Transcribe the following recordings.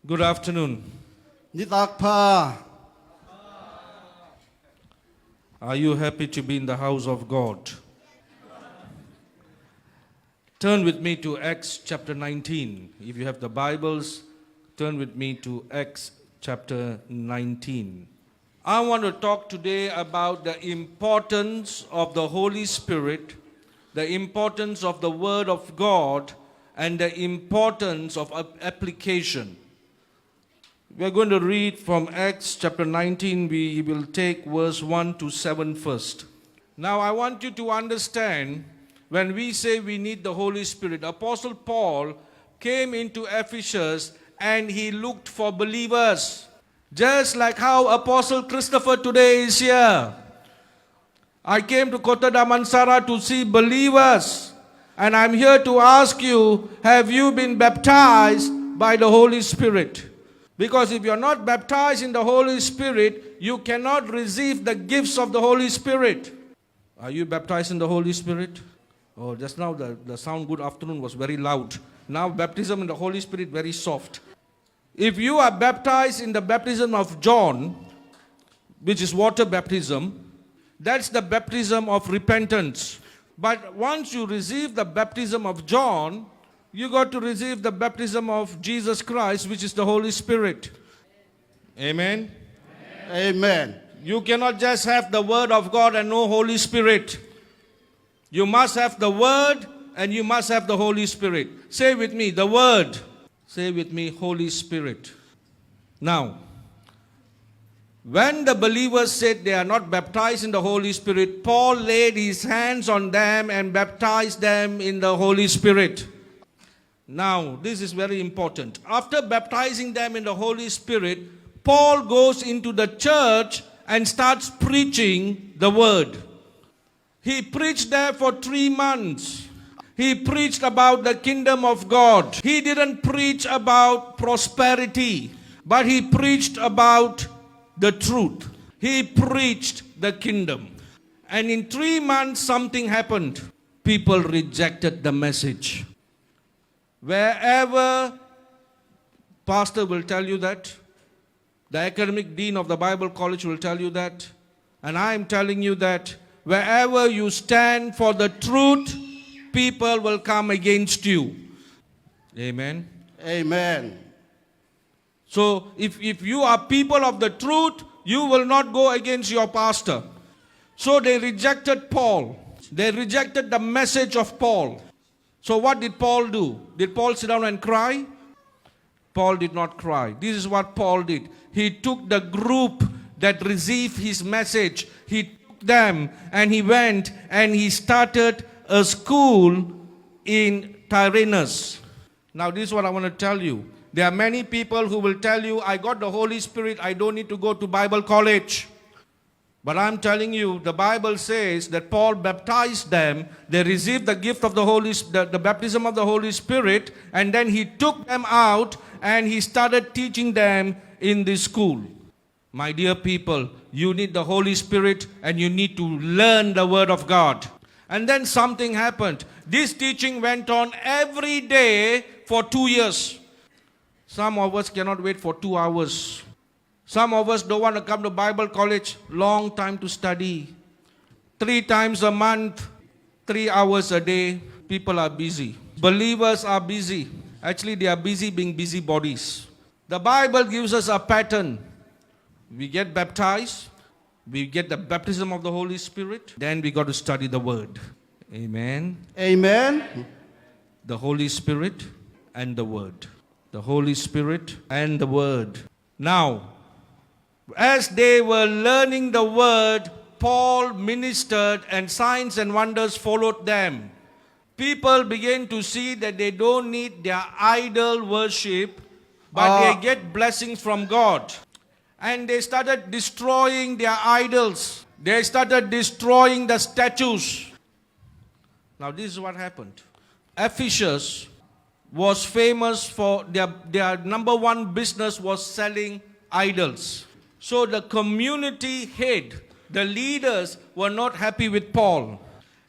Good afternoon. Limtak pa. Are you happy to be in the house of God? Turn with me to Acts chapter 19. If you have the Bibles, turn with me to Acts chapter 19. I want to talk today about the importance of the Holy Spirit, the importance of the Word of God, and the importance of application. We are going to read from Acts chapter 19. We will take verse 1 to 7 first. Now I want you to understand, when we say we need the Holy Spirit, Apostle Paul came into Ephesus and he looked for believers. Just like how Apostle Christopher today is here. I came to Kota Damansara to see believers. And I'm here to ask you, have you been baptized by the Holy Spirit? Because if you're not baptized in the Holy Spirit, you cannot receive the gifts of the Holy Spirit. Are you baptized in the Holy Spirit? Oh, just now the sound good afternoon was very loud. Now baptism in the Holy Spirit very soft. If you are baptized in the baptism of John, which is water baptism, that's the baptism of repentance. But once you receive the baptism of John, you got to receive the baptism of Jesus Christ, which is the Holy Spirit. Amen? Amen. You cannot just have the Word of God and no Holy Spirit. You must have the Word and you must have the Holy Spirit. Say with me, the Word. Say with me, Holy Spirit. Now, when the believers said they are not baptized in the Holy Spirit, Paul laid his hands on them and baptized them in the Holy Spirit. Now, this is very important. After baptizing them in the Holy Spirit, Paul goes into the church and starts preaching the word. He preached there for 3 months. He preached about the kingdom of God. He didn't preach about prosperity, but he preached about the truth. He preached the kingdom. And in 3 months, something happened. People rejected the message. Wherever pastor will tell you that, the academic dean of the Bible college will tell you that, and I am telling you that wherever you stand for the truth, people will come against you. Amen. Amen. So if you are people of the truth, you will not go against your pastor. So they rejected Paul. They rejected the message of Paul. So what did Paul do? Did Paul sit down and cry? Paul did not cry. This is what Paul did. He took the group that received his message. He took them and he went and he started a school in Tyrannus. Now this is what I want to tell you. There are many people who will tell you, I got the Holy Spirit, I don't need to go to Bible college. But I'm telling you, the Bible says that Paul baptized them, they received the gift of the baptism of the Holy Spirit, and then he took them out and he started teaching them in this school. My dear people, you need the Holy Spirit and you need to learn the Word of God. And then something happened. This teaching went on every day for 2 years. Some of us cannot wait for 2 hours. Some of us don't want to come to Bible college, long time to study. 3 times a month, 3 hours a day. People are busy. Believers are busy. Actually, they are busy being busybodies. The Bible gives us a pattern. We get baptized. We get the baptism of the Holy Spirit. Then we got to study the Word. Amen. Amen. The Holy Spirit and the Word. The Holy Spirit and the Word. Now, as they were learning the Word, Paul ministered and signs and wonders followed them. People began to see that they don't need their idol worship, but they get blessings from God. And they started destroying their idols. They started destroying the statues. Now this is what happened. Ephesus was famous for their number one business was selling idols. So the community head, the leaders were not happy with Paul.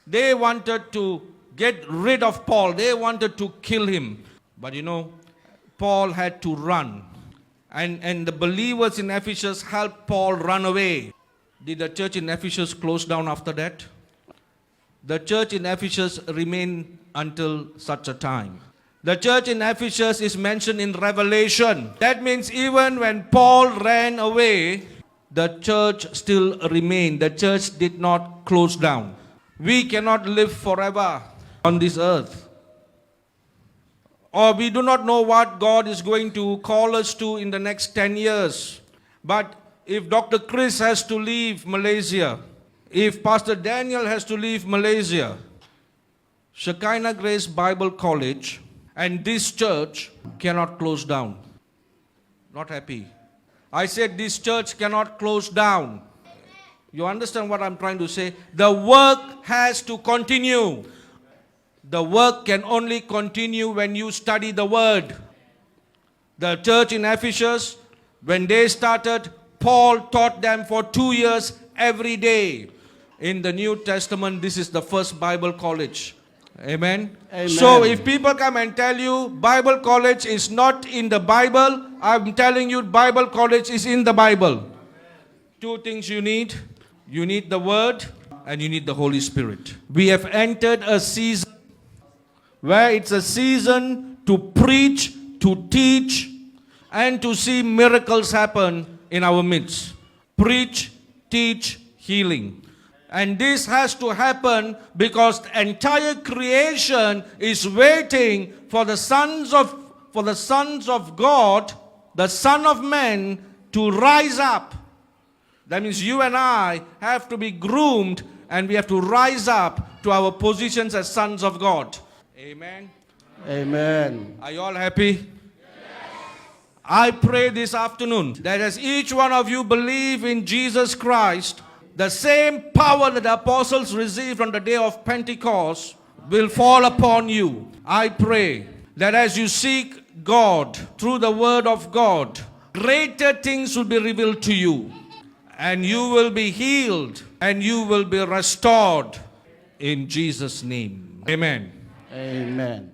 They wanted to get rid of Paul. They wanted to kill him. But you know, Paul had to run. And the believers in Ephesus helped Paul run away. Did the church in Ephesus close down after that? The church in Ephesus remained until such a time. The church in Ephesus is mentioned in Revelation. That means even when Paul ran away, the church still remained. The church did not close down. We cannot live forever on this earth. Or we do not know what God is going to call us to in the next 10 years. But if Dr. Chris has to leave Malaysia, if Pastor Daniel has to leave Malaysia, Shekinah Grace Bible College and this church cannot close down. Not happy. I said this church cannot close down. You understand what I'm trying to say? The work has to continue. The work can only continue when you study the word. The church in Ephesus, when they started, Paul taught them for 2 years every day. In the New Testament, this is the first Bible college. Amen. Amen. So if people come and tell you Bible college is not in the Bible, I'm telling you Bible college is in the Bible. Two things you need. You need the word and you need the Holy Spirit. We have entered a season where it's a season to preach, to teach, and to see miracles happen in our midst. Preach, teach, healing. And this has to happen because the entire creation is waiting for the sons of God, the Son of Man, to rise up. That means you and I have to be groomed and we have to rise up to our positions as sons of God. Amen. Amen. Are you all happy? Yes. I pray this afternoon that as each one of you believe in Jesus Christ, the same power that the apostles received on the day of Pentecost will fall upon you. I pray that as you seek God through the word of God, greater things will be revealed to you. And you will be healed and you will be restored in Jesus' name. Amen. Amen.